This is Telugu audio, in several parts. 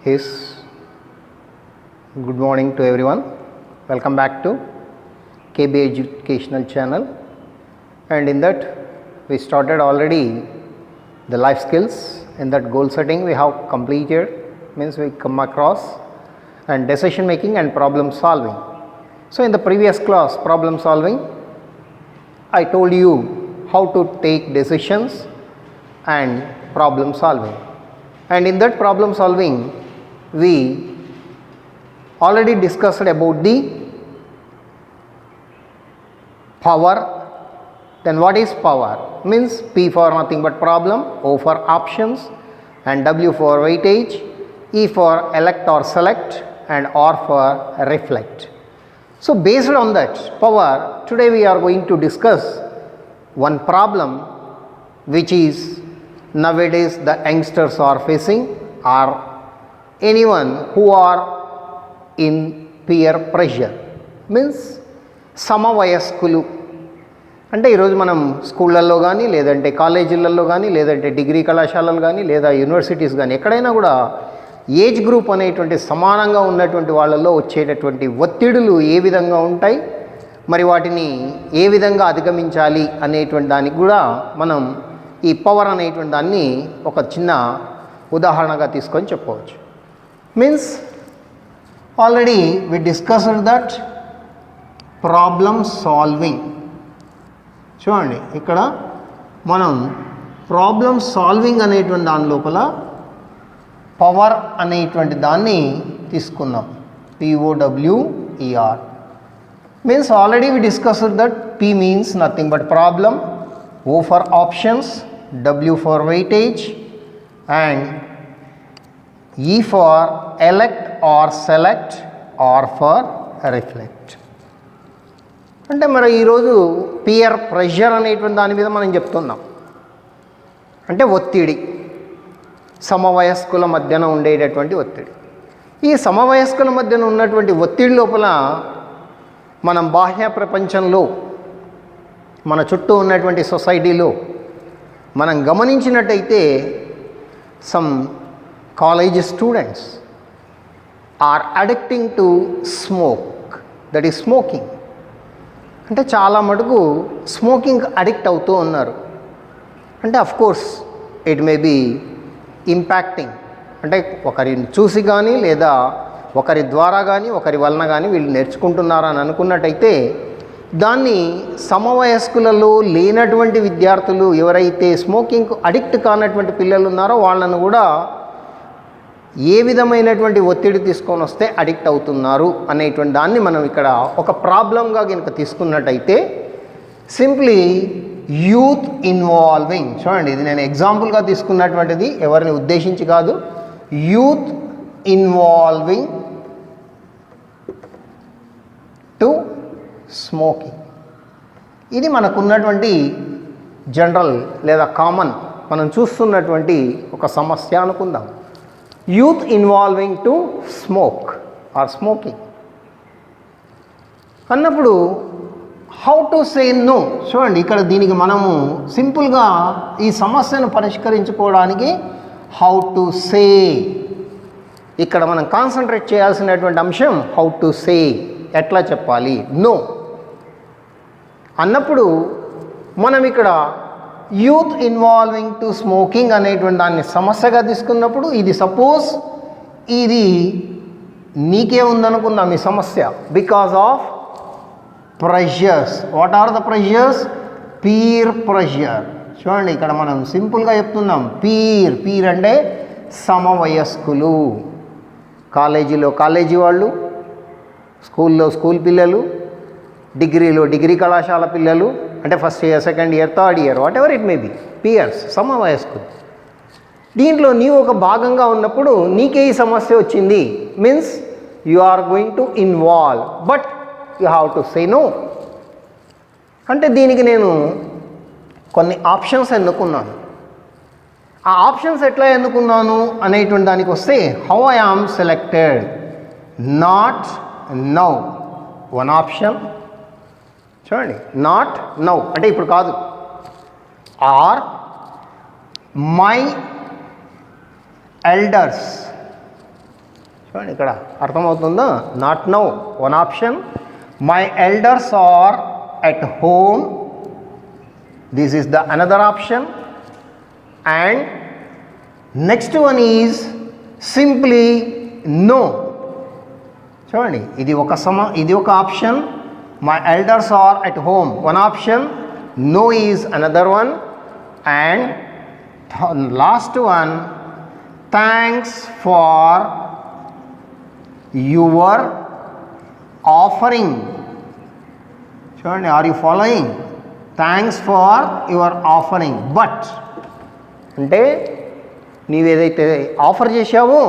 Yes, good morning to everyone. Welcome back to KB Educational Channel, and in that we started already the life skills. In that goal setting we have completed, means we come across and decision making and problem solving. So in the previous class, problem solving, I told you how to take decisions and problem solving, and in that problem solving we already discussed about the power. Then what is power? Means P for nothing but problem, O for options, and W for weightage, E for elect or select, and R for reflect. So based on that power, today we are going to discuss one problem which is nowadays the youngsters are facing, or anyone who are in peer pressure, means సమవయస్కులు. అంటే ఈరోజు మనం స్కూళ్ళల్లో కానీ, లేదంటే కాలేజీలలో కానీ, లేదంటే డిగ్రీ కళాశాలలు కానీ, లేదా యూనివర్సిటీస్ కానీ, ఎక్కడైనా కూడా ఏజ్ గ్రూప్ అనేటువంటి సమానంగా ఉన్నటువంటి వాళ్ళల్లో వచ్చేటటువంటి ఒత్తిడులు ఏ విధంగా ఉంటాయి, మరి వాటిని ఏ విధంగా అధిగమించాలి అనేటువంటి దానికి కూడా మనం ఈ పవర్ అనేటువంటి దాన్ని ఒక చిన్న ఉదాహరణగా తీసుకొని చెప్పవచ్చు. Means already we discussed that problem solving. చూడండి, ఇక్కడ మనం ప్రాబ్లమ్ సాల్వింగ్ అనేటువంటి దాని లోపల పవర్ అనేటువంటి దాన్ని తీసుకున్నాం. POWER means already we discussed that P means nothing but problem, O for options, W for weightage, and E for elect or select, R for reflect. అంటే మరి ఈరోజు పియర్ ప్రెషర్ అనేటువంటి దాని మీద మనం చెప్తున్నాం. అంటే ఒత్తిడి, సమవయస్కుల మధ్యన ఉండేటటువంటి ఒత్తిడి. ఈ సమవయస్కుల మధ్యన ఉన్నటువంటి ఒత్తిడి లోపల మనం బాహ్య ప్రపంచంలో, మన చుట్టూ ఉన్నటువంటి సొసైటీలో మనం గమనించినట్టయితే some college students are addicting to smoke, that is smoking. అంటే చాలా మటుకు స్మోకింగ్ అడిక్ట్ అవుతూ ఉన్నారు. అంటే of course it may be impacting, అంటే ఒకరిని చూసి కానీ, లేదా ఒకరి ద్వారా కానీ, ఒకరి వలన కానీ వీళ్ళు నేర్చుకుంటున్నారని అనుకున్నట్టయితే దాన్ని సమవయస్కులలో లేనటువంటి విద్యార్థులు, ఎవరైతే స్మోకింగ్ అడిక్ట్ కానటువంటి పిల్లలు ఉన్నారో వాళ్ళను కూడా ఏ విధమైనటువంటి ఒత్తిడి తీసుకొని వస్తే అడిక్ట్ అవుతున్నారు అనేటువంటి దాన్ని మనం ఇక్కడ ఒక ప్రాబ్లంగా కనుక తీసుకున్నట్టయితే, సింప్లీ యూత్ ఇన్వాల్వింగ్. చూడండి, ఇది నేను ఎగ్జాంపుల్గా తీసుకున్నటువంటిది, ఎవరిని ఉద్దేశించి కాదు. Youth involving to smoking. ఇది మనకున్నటువంటి జనరల్ లేదా కామన్ మనం చూస్తున్నటువంటి ఒక సమస్య అనుకుందాం. Youth involving to smoke or smoking అన్నప్పుడు హౌ టు సే నో. చూడండి, ఇక్కడ దీనికి మనము సింపుల్గా ఈ సమస్యను పరిష్కరించుకోవడానికి హౌ టు సే, ఇక్కడ మనం కాన్సన్ట్రేట్ చేయాల్సినటువంటి అంశం హౌ టు సే, ఎట్లా చెప్పాలి నో అన్నప్పుడు. మనం ఇక్కడ యూత్ ఇన్వాల్వింగ్ టు స్మోకింగ్ అనేటువంటి దాన్ని సమస్యగా తీసుకున్నప్పుడు, ఇది సపోజ్ ఇది నీకే ఉందనుకుందాం ఈ సమస్య, because of pressures. What are the pressures? Peer pressure. చూడండి, ఇక్కడ మనం సింపుల్గా చెప్తున్నాం పీర్ అంటే సమవయస్కులు. కాలేజీలో కాలేజీ వాళ్ళు, స్కూల్లో స్కూల్ పిల్లలు, డిగ్రీలో డిగ్రీ కళాశాల పిల్లలు, అంటే first year, second year, third year, whatever it may be, peers, సమవయస్కులు. దీంట్లో నీవు ఒక భాగంగా ఉన్నప్పుడు నీకే ఈ సమస్య వచ్చింది. Means you are going to involve, but you have to say no. అంటే దీనికి నేను కొన్ని ఆప్షన్స్ ఎన్నుకున్నాను. ఆ ఆప్షన్స్ ఎట్లా ఎన్నుకున్నాను అనేటువంటి దానికి వస్తే, how I am selected. Not now one option. చూడండి, నాట్ నౌ అంటే ఇప్పుడు కాదు. ఆర్ మై elders చూడండి ఇక్కడ అర్థమవుతుందా? Not now one option, my elders are at home, this is the another option, and next one is simply no. చూడండి ఇది ఒక option, my elders are at home one option, no is another one, and last one, thanks for your offering. చూడండి, are you following? Thanks for your offering. But అంటే నీవేదైతే ఆఫర్ చేశావో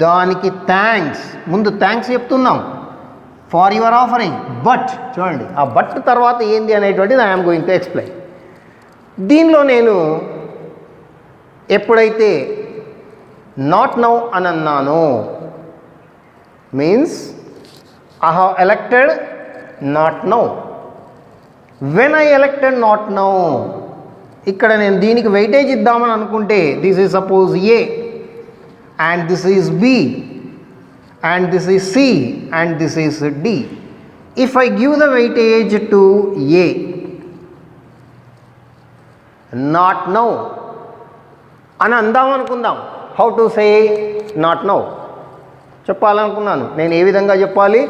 దానికి థ్యాంక్స్, ముందు థ్యాంక్స్ చెప్తున్నాం ఫార్ యువర్ ఆఫరింగ్. బట్ చూడండి, ఆ బట్ తర్వాత ఏంది అనేటువంటిది ఐఎమ్ గోయింగ్ టు ఎక్స్ప్లెయిన్. దీనిలో నేను ఎప్పుడైతే నాట్ నౌ అని అన్నానో, means I have elected not now. When I elected not now, ఇక్కడ నేను దీనికి వెయిటేజ్ ఇద్దామని అనుకుంటే, this is suppose A, and this is B, and this is C, and this is D. If I give the weightage to A, not now అని అందామనుకుందాం. How to say not now చెప్పాలనుకున్నాను. నేను ఏ విధంగా చెప్పాలి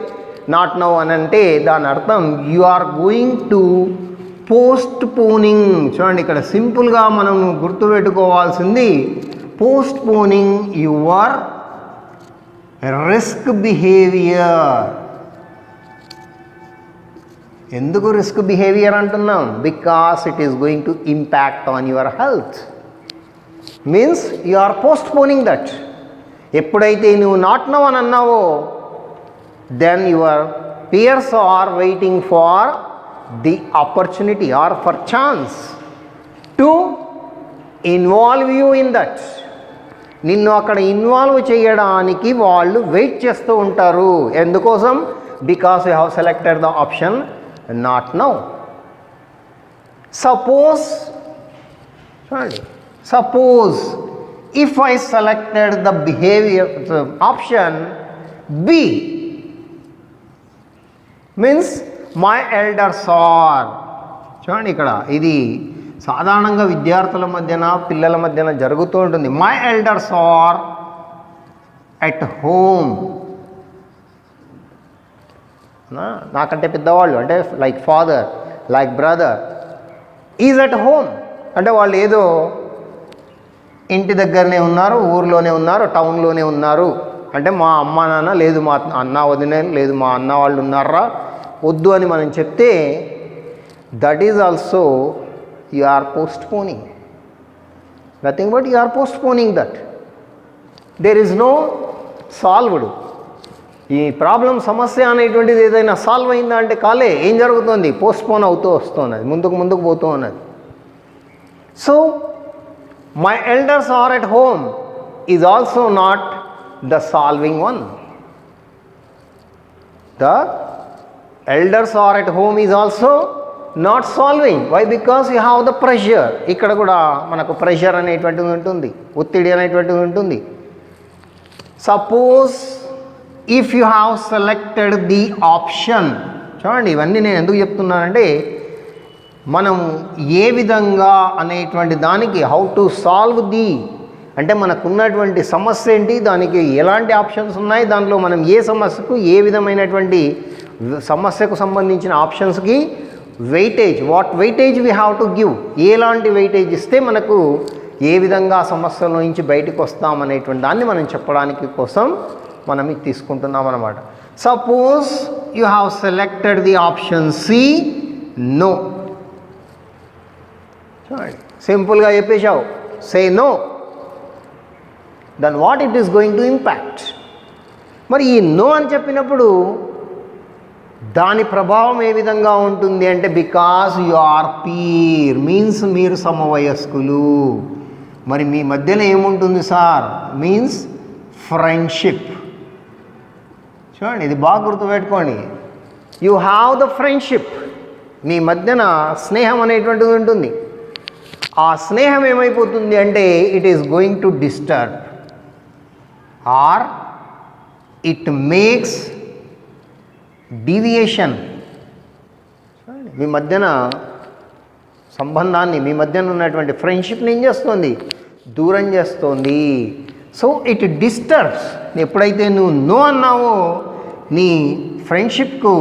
నాట్ నౌ అని అంటే? దాని అర్థం you are going to postponing. చూడండి, ఇక్కడ సింపుల్గా మనం గుర్తుపెట్టుకోవాల్సింది postponing your risk behavior. ఎందుకు రిస్క్ బిహేవియర్ అంటున్నాం? Because it is going to impact on your health. Means you are postponing that. ఎప్పుడైతే నువ్వు నాట్ నౌ అని అన్నావో, then your peers are waiting for the opportunity or for chance to involve you in that. నిన్ను అక్కడ ఇన్వాల్వ్ చేయడానికి వాళ్ళు వెయిట్ చేస్తూ ఉంటారు. ఎందుకోసం? Because you have selected the option not now. Suppose చూడండి, suppose if I selected the behavior option B, means my elders are. చూడండి, ఇక్కడ ఇది సాధారణంగా విద్యార్థుల మధ్యన పిల్లల మధ్యన జరుగుతూ ఉంటుంది. My elders are at home. నాకంటే పెద్దవాళ్ళు అంటే like father, like brother is at home అంటే వాళ్ళు ఏదో ఇంటి దగ్గరనే ఉన్నారు, ఊర్లోనే ఉన్నారు, టౌన్లోనే ఉన్నారు. అంటే మా అమ్మ నాన్న లేదు, మా అన్న వదిన లేదు, మా అన్న వాళ్ళు ఉన్నారా వద్దు అని మనం చెప్తే, that is also you are postponing. Nothing but you are postponing that. There is no solved. ఈ ప్రాబ్లం, సమస్య అనేటువంటిది ఏదైనా సాల్వ్ అయిందా అంటే కాలే. ఏం జరుగుతుంది? పోస్ట్పోన్ అవుతూ వస్తున్నది, ముందుకు పోతూ ఉన్నది. So my elders are at home is also not the solving one. The elders are at home is also not solving. Why? Because you have the pressure. ఇక్కడ కూడా మనకు ప్రెషర్ అనేటువంటిది ఉంటుంది, ఒత్తిడి అనేటువంటిది ఉంటుంది. Suppose if you have selected the option. చూడండి, ఇవన్నీ నేను ఎందుకు చెప్తున్నానంటే మనం ఏ విధంగా అనేటువంటి దానికి హౌ టు సాల్వ్ ది అంటే మనకున్నటువంటి సమస్య ఏంటి, దానికి ఎలాంటి ఆప్షన్స్ ఉన్నాయి, దాంట్లో మనం ఏ సమస్యకు ఏ విధమైనటువంటి సమస్యకు సంబంధించిన ఆప్షన్స్కి weightage, what weightage we have to give, ఎలాంటి వెయిటేజ్ ఇస్తే మనకు ఏ విధంగా సమస్యల నుంచి బయటకు వస్తామనేటువంటి దాన్ని మనం చెప్పడానికి కోసం మనం ఇది తీసుకుంటున్నాం అన్నమాట. Suppose you have selected the option C, no. చూడండి, సింపుల్గా చెప్పేశావు say no, then what it is going to impact. మరి ఈ నో అని చెప్పినప్పుడు దాని ప్రభావం ఏ విధంగా ఉంటుంది అంటే, because you are peer, means మీరు సమవయస్కులు. మరి మీ మధ్యన ఏముంటుంది సార్? Means friendship. చూడండి, ఇది బాగా గుర్తుపెట్టుకోండి. యు హ్యావ్ ద ఫ్రెండ్షిప్, మీ మధ్యన స్నేహం అనేటువంటిది ఉంటుంది. ఆ స్నేహం ఏమైపోతుంది అంటే it is going to disturb or it makes deviation. మీ మధ్యన సంబంధాన్ని, మీ మధ్యన ఉన్నటువంటి ఫ్రెండ్షిప్ని ఏం చేస్తుంది? దూరం చేస్తుంది. So it disturbs. ఎప్పుడైతే నువ్వు నో అన్నావో నీ ఫ్రెండ్షిప్కు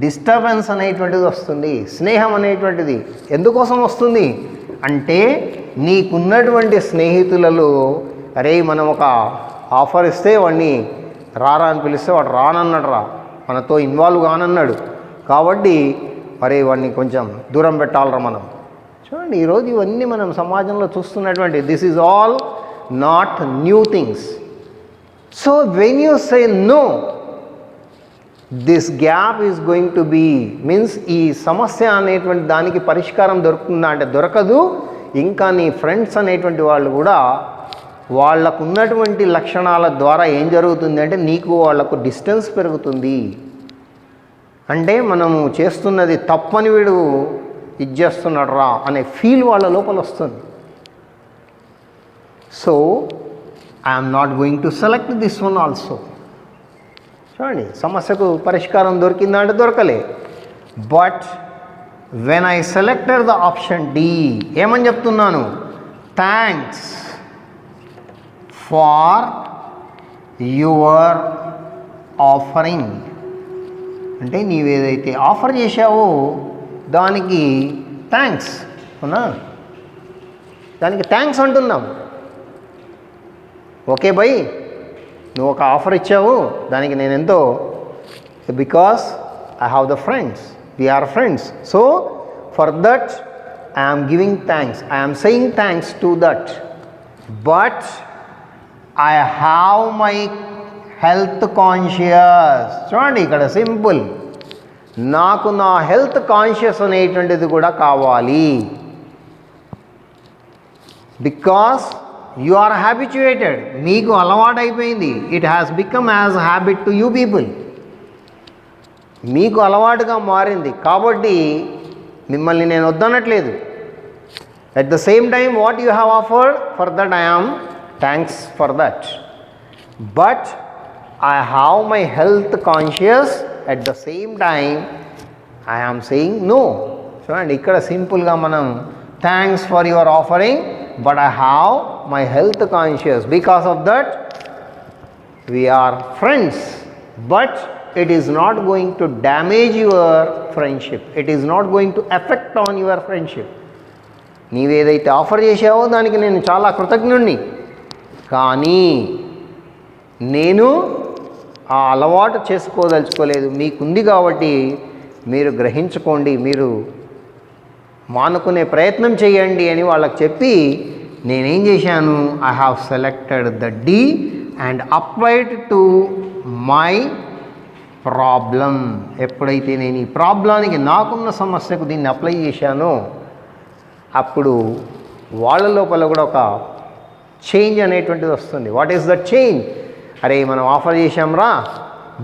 డిస్టర్బెన్స్ అనేటువంటిది వస్తుంది. స్నేహం అనేటువంటిది ఎందుకోసం వస్తుంది అంటే, నీకున్నటువంటి స్నేహితులలో అరే మనం ఒక ఆఫర్ ఇస్తే వాడిని రారా అని పిలిస్తే వాడు రానన్నాడు, మనతో ఇన్వాల్వ్ కానన్నాడు, కాబట్టి మరి వాడిని కొంచెం దూరం పెట్టాలరా మనం. చూడండి, ఈరోజు ఇవన్నీ మనం సమాజంలో చూస్తున్నటువంటి, this is all not new things. So when you say no, this gap is going to be means ఈ సమస్య అనేటువంటి దానికి పరిష్కారం దొరుకుతుందా అంటే దొరకదు. ఇంకా నీ ఫ్రెండ్స్ అనేటువంటి వాళ్ళు కూడా వాళ్ళకు ఉన్నటువంటి లక్షణాల ద్వారా ఏం జరుగుతుంది అంటే నీకు వాళ్ళకు డిస్టెన్స్ పెరుగుతుంది. అంటే మనము చేస్తున్నది తప్పని వీడు ఇది చేస్తున్నాడు రా అనే ఫీల్ వాళ్ళ లోపల వస్తుంది. So I'm not going to select this one also. చూడండి, సమస్యకు పరిష్కారం దొరికిందా అంటే దొరకలే. But when I selected the option D, ఏమని చెప్తున్నాను? Thanks for your offering. అంటే నీవేదైతే ఆఫర్ చేశావో దానికి థ్యాంక్స్. అవునా, దానికి థ్యాంక్స్ అంటున్నాం. ఓకే బై, నువ్వు ఒక ఆఫర్ ఇచ్చావు, దానికి నేను ఎంతో, because I have the friends, we are friends, so for that I am giving thanks, I am saying thanks to that. But I have my health conscious. చూడండి, ఇక్కడ సింపుల్, నాకు నా హెల్త్ కాన్షియస్ అనేటువంటిది కూడా కావాలి. బికాస్ యు ఆర్ హ్యాబిచుయేటెడ్, మీకు అలవాటైపోయింది. It has become as habit to you people, మీకు అలవాటుగా మారింది. కాబట్టి మిమ్మల్ని నేను వద్దనట్లేదు. At the same time what you have offered, for that I am thanks for that. But I have my health conscious, at the same time I am saying no. So and ikkada simple ga manam thanks for your offering, but I have my health conscious, because of that we are friends. But it is not going to damage your friendship, it is not going to affect on your friendship. నీవేదైతే ఆఫర్ చేసావో దానికి నేను చాలా కృతజ్ఞుణ్ణి, కానీ నేను ఆ అలవాటు చేసుకోదలుచుకోలేదు. మీకుంది కాబట్టి మీరు గ్రహించుకోండి, మీరు మానుకునే ప్రయత్నం చేయండి అని వాళ్ళకి చెప్పి నేనేం చేశాను, I have selected the D and applied to my problem. ఎప్పుడైతే నేను ఈ ప్రాబ్లానికి, నాకున్న సమస్యకు దీన్ని అప్లై చేశానో అప్పుడు వాళ్ళ లోపల కూడా ఒక చేంజ్ అనేటువంటిది వస్తుంది. What is the change? అరే మనం ఆఫర్ చేశాం రా,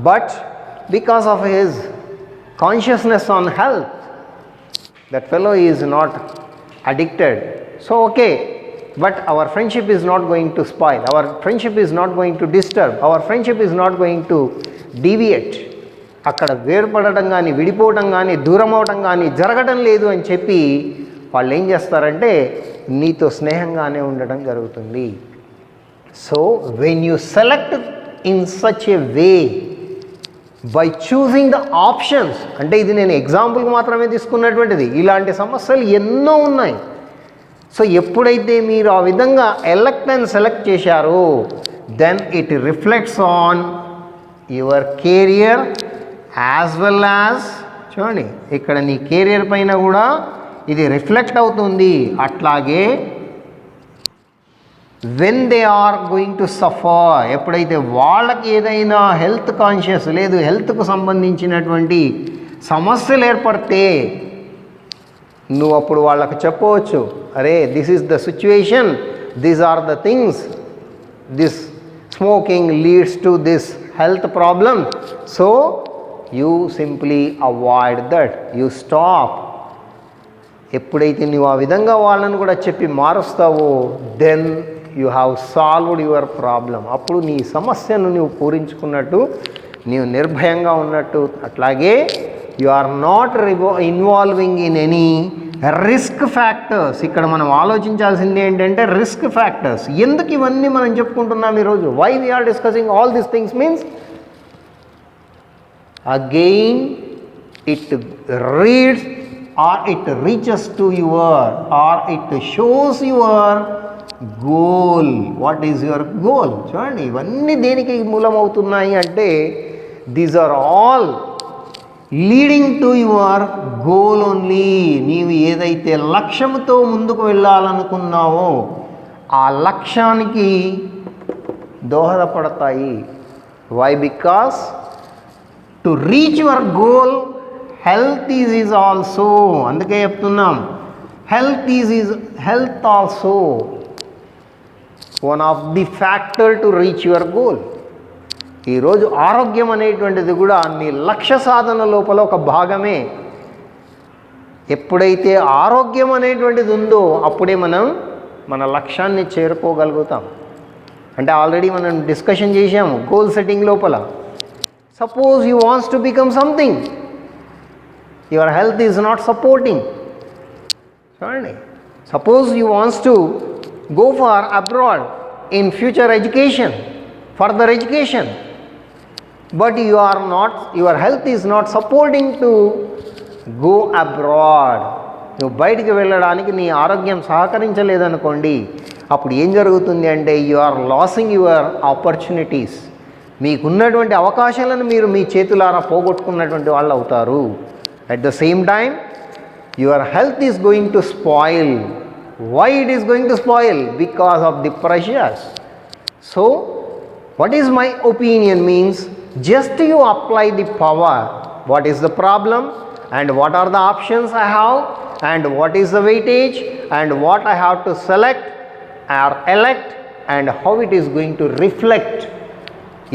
but because of his consciousness on health that fellow is not addicted. So okay, but our friendship is not going to spoil, hour friendship is not going to disturb, hour friendship is not going to deviate. అక్కడ వేరుపడటం కానీ, విడిపోవటం కానీ, దూరం అవటం కానీ జరగడం లేదు అని చెప్పి వాళ్ళు ఏం చేస్తారంటే నీతో స్నేహంగానే ఉండటం జరుగుతుంది. So when you select in such a way by choosing the options, అంటే ఇది నేను ఎగ్జాంపుల్కి మాత్రమే తీసుకున్నటువంటిది, ఇలాంటి సమస్యలు ఎన్నో ఉన్నాయి. సో ఎప్పుడైతే మీరు ఆ విధంగా ఎలెక్ట్ అండ్ సెలెక్ట్ చేశారో then it reflects on your career as well as, చూడండి ఇక్కడ నీ కెరియర్ పైన కూడా ఇది రిఫ్లెక్ట్ అవుతుంది. అట్లాగే when they are going to suffer, ఎప్పుడైతే వాళ్ళకి ఏదైనా హెల్త్ కాన్షియస్ లేదు, హెల్త్కు సంబంధించినటువంటి సమస్యలు ఏర్పడితే నువ్వు అప్పుడు వాళ్ళకి చెప్పవచ్చు, అరే this is the situation, these are the things, this smoking leads to this health problem, so you simply avoid that, you stop. ఎప్పుడైతే నువ్వు ఆ విధంగా వాళ్ళని కూడా చెప్పి మారుస్తావో then you have solved your problem. అప్పుడు నీ సమస్యను నువ్వు పూరించుకున్నట్టు, నీవు నిర్భయంగా ఉన్నట్టు. అట్లాగే you are not involving in any risk factors. ఇక్కడ మనం ఆలోచించాల్సింది ఏంటంటే రిస్క్ ఫ్యాక్టర్స్. ఎందుకు ఇవన్నీ మనం చెప్పుకుంటున్నాం ఈరోజు? Why we are discussing all these things means again it reads or it reaches to your, or it shows your goal. What is your goal? చూడండి, ఇవన్నీ దేనికి మూలమవుతున్నాయి అంటే these are all leading to your goal only. నీవు ఏదైతే లక్ష్యంతో ముందుకు వెళ్ళాలనుకున్నావో ఆ లక్ష్యానికి దోహదపడతాయి. Why? Because to reach your goal health is also. అందుకే చెప్తున్నాం, health also one of the factor to reach your goal. ఈరోజు ఆరోగ్యం అనేటువంటిది కూడా నీ లక్ష్య సాధన లోపల ఒక భాగమే. ఎప్పుడైతే ఆరోగ్యం అనేటువంటిది ఉందో అప్పుడే మనం మన లక్ష్యాన్ని చేరుకోగలుగుతాం. అంటే ఆల్రెడీ మనం డిస్కషన్ చేసాము గోల్ సెట్టింగ్ లోపల. Suppose you wants to become something, your health is not supporting. Sorry. Suppose you wants to go for abroad in future education, further education, but your health is not supporting to go abroad. నువ్వు బయటికి వెళ్ళడానికి నీ ఆరోగ్యం సహకరించలేదనుకోండి, అప్పుడు ఏం జరుగుతుంది అంటే you are losing your opportunities. మీకున్నటువంటి అవకాశాలను మీరు మీ చేతులారా పోగొట్టుకున్నటువంటి వాళ్ళు అవుతారు. At the same time, your health is going to spoil. Why it is going to spoil? Because of the pressures. So, what is my opinion means, just you apply the power. What is the problem and what are the options I have and what is the weightage and what I have to select or elect and how it is going to reflect.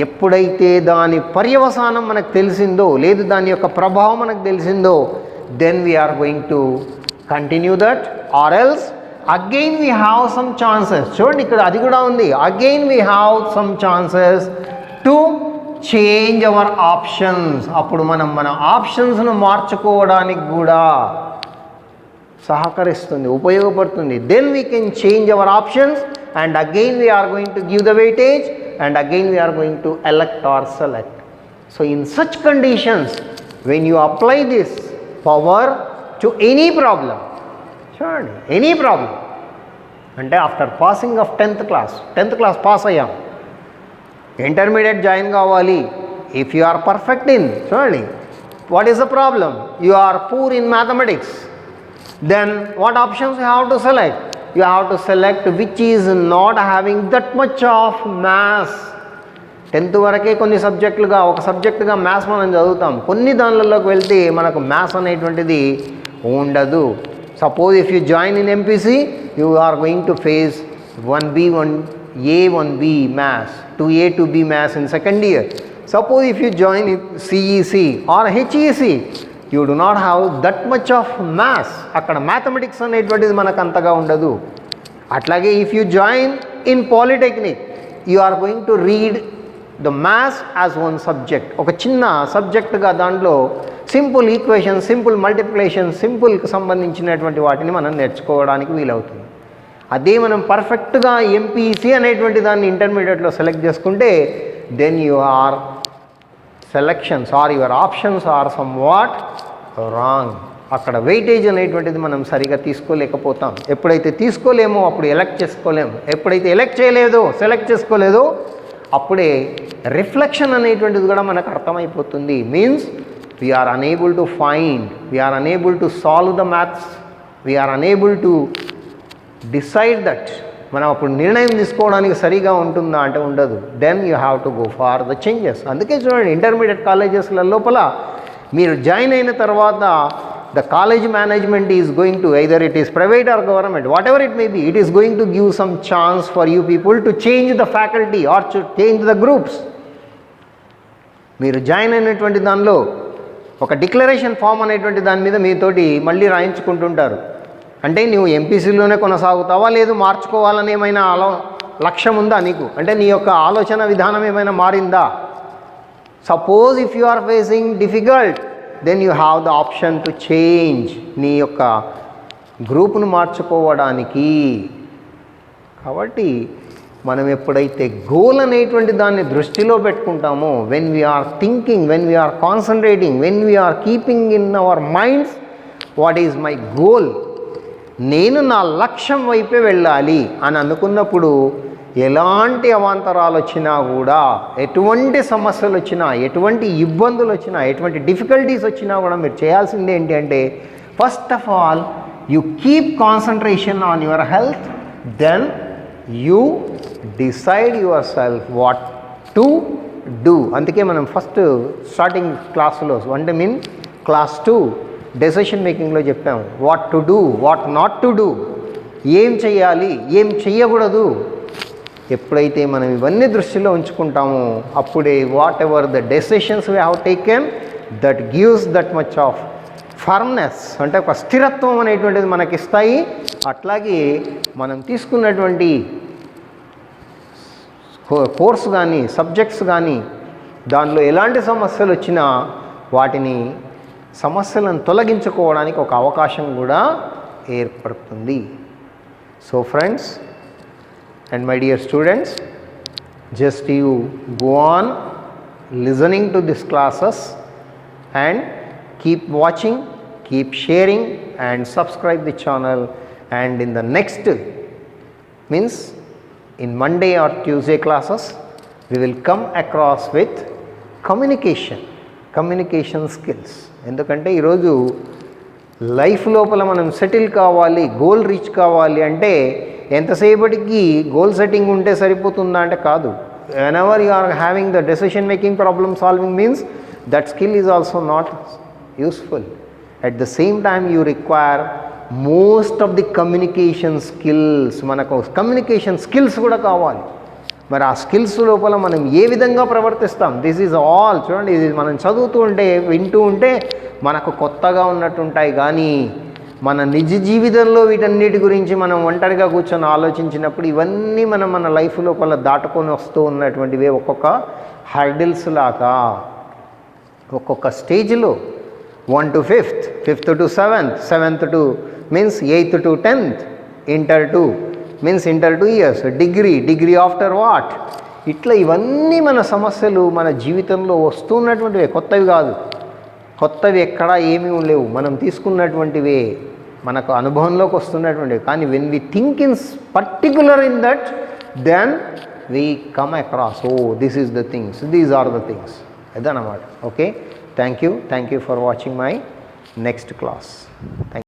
ఎప్పుడైతే దాని పర్యవసానం మనకు తెలిసిందో, లేదు దాని యొక్క ప్రభావం మనకు తెలిసిందో, then we are going to continue that, or else again we have some chances. చూడండి, ఇక్కడ అది కూడా ఉంది, again we have some chances to change our options. అప్పుడు మనం మన ఆప్షన్స్ను మార్చుకోవడానికి కూడా సహకరిస్తుంది, ఉపయోగపడుతుంది. Then we can change our options and again we are going to give the weightage and again we are going to elect or select. So in such conditions, when you apply this power to any problem, చూడండి, any problem, అంటే after passing of 10th class pass అయ్యాం, ఇంటర్మీడియట్ జాయిన్ కావాలి. If you are perfect in, చూడండి, what is the problem? You are poor in mathematics, then what options you have to select? You have to select which is not having that much of maths. 10th వరకే కొన్ని సబ్జెక్టులుగా, ఒక సబ్జెక్టుగా మ్యాథ్స్ మనం చదువుతాం. కొన్ని దానిలోకి వెళ్తే మనకు మ్యాథ్స్ అనేటువంటిది ఉండదు. Suppose if you join in MPC, you are going to face 1B 1A 1B maths, 2A 2B maths in second year. Suppose if you join in CEC or HEC, you do not have that much of maths. అక్కడ మ్యాథమెటిక్స్ అనేటువంటిది మనకు అంతగా ఉండదు. అట్లాగే if you join in polytechnic, you are going to read the maths as one subject. ఒక చిన్న సబ్జెక్టుగా దాంట్లో సింపుల్ ఈక్వేషన్, సింపుల్ మల్టిప్లికేషన్, సింపుల్కి సంబంధించినటువంటి వాటిని మనం నేర్చుకోవడానికి వీలవుతుంది. అదే మనం పర్ఫెక్ట్గా ఎంపీసీ అనేటువంటి దాన్ని ఇంటర్మీడియట్లో సెలెక్ట్ చేసుకుంటే, then you are selections or your options are somewhat wrong. అక్కడ వెయిటేజ్ అనేటువంటిది మనం సరిగా తీసుకోలేకపోతాం. ఎప్పుడైతే తీసుకోలేమో అప్పుడు ఎలెక్ట్ చేసుకోలేము. ఎప్పుడైతే సెలెక్ట్ చేసుకోలేదో అప్పుడే రిఫ్లెక్షన్ అనేటువంటిది కూడా మనకు అర్థమైపోతుంది. Means we are unable to find, we are unable to solve the maths, we are unable to decide that. మనం అప్పుడు నిర్ణయం తీసుకోవడానికి సరిగా ఉంటుందా అంటే ఉండదు. Then you have to go for the changes. అందుకే చూడండి, ఇంటర్మీడియట్ కాలేజెస్ల లోపల మీరు జాయిన్ అయిన తర్వాత the college management is going to, either it is private or government, whatever it may be, it is going to give some chance for you people to change the faculty or to change the groups. మీరు జాయిన్ అయినటువంటి దానిలో ఒక డిక్లరేషన్ ఫామ్ అనేటువంటి దాని మీద మీతోటి మళ్ళీ రాయించుకుంటుంటారు. అంటే నువ్వు ఎంపీసీలోనే కొనసాగుతావా, లేదు మార్చుకోవాలని ఏమైనా లక్ష్యం ఉందా నీకు? అంటే నీ యొక్క ఆలోచన విధానం ఏమైనా మారిందా? Suppose if you are facing difficult, then you have the option to change, నీ యొక్క గ్రూప్ను మార్చుకోవడానికి. కాబట్టి మనం ఎప్పుడైతే గోల్ అనేటువంటి దాన్ని దృష్టిలో పెట్టుకుంటామో, when we are thinking, when we are concentrating, when we are keeping in our minds what is my goal, నేను నా లక్ష్యం వైపే వెళ్ళాలి అని అనుకున్నప్పుడు ఎలాంటి అవాంతరాలు వచ్చినా కూడా, ఎటువంటి సమస్యలు వచ్చినా, ఎటువంటి ఇబ్బందులు వచ్చినా, ఎటువంటి డిఫికల్టీస్ వచ్చినా కూడా మీరు చేయాల్సింది ఏంటి అంటే, first of all you keep concentration on your health, then you decide yourself what to do. అందుకే మనం ఫస్ట్ స్టార్టింగ్ క్లాస్లో అంటే క్లాస్ 2 డెసిషన్ మేకింగ్లో చెప్పాము what to do, what not to do, ఏం చేయాలి, ఏం చెయ్యకూడదు. ఎప్పుడైతే మనం ఇవన్నీ దృష్టిలో ఉంచుకుంటామో అప్పుడే what ever the decisions we have taken that gives that much of firmness, అంటే ఒక స్థిరత్వం అనేటువంటిది మనకి ఇస్తాయి. అట్లాగే మనం తీసుకున్నటువంటి కోర్సు కానీ, సబ్జెక్ట్స్ కానీ, దానిలో ఎలాంటి సమస్యలు వచ్చినా వాటిని సమస్యలను తొలగించుకోవడానికి ఒక అవకాశం కూడా ఏర్పడుతుంది. So friends and my dear students, just you go on listening to these classes and keep watching, keep sharing and subscribe the channel, and in the next in Monday or Tuesday classes we will come across with communication skills. ఎందుకంటే ఈరోజు లైఫ్ లోపల మనం సెటిల్ కావాలి, గోల్ రీచ్ కావాలి అంటే ఎంతసేపటికి గోల్ సెట్టింగ్ ఉంటే సరిపోతుందా అంటే కాదు. Whenever you are having the decision making problem solving means that skill is also not useful. At the same time you require most of the communication skills. మనకు కమ్యూనికేషన్ స్కిల్స్ కూడా కావాలి. మరి ఆ స్కిల్స్ లోపల మనం ఏ విధంగా ప్రవర్తిస్తాం, దిస్ ఈజ్ ఆల్. చూడండి, ఇది మనం చదువుతూ ఉంటే, వింటూ ఉంటే మనకు కొత్తగా ఉన్నట్టుంటాయి, కానీ మన నిజ జీవితంలో వీటన్నిటి గురించి మనం ఒంటరిగా కూర్చొని ఆలోచించినప్పుడు ఇవన్నీ మన లైఫ్ లోపల దాటుకొని వస్తూ ఉన్నటువంటివే. ఒక్కొక్క హర్డిల్స్ లాగా ఒక్కొక్క స్టేజ్లో 1 to 5th, 5th to 7th, 7th to 8th to 10th, inter 2 inter 2 years, degree after what, ఇట్లా ఇవన్నీ మన సమస్యలు మన జీవితంలో వస్తున్నటువంటివే, కొత్తవి కాదు. కొత్తవి ఎక్కడా ఏమీ లేవు, మనం తీసుకున్నటువంటివే, మనకు అనుభవంలోకి వస్తున్నటువంటివి. కానీ when we think in particular in that, then we come across, oh this is the things, these are the things. అదన్నమాట. Okay, thank you for watching my next class. Thank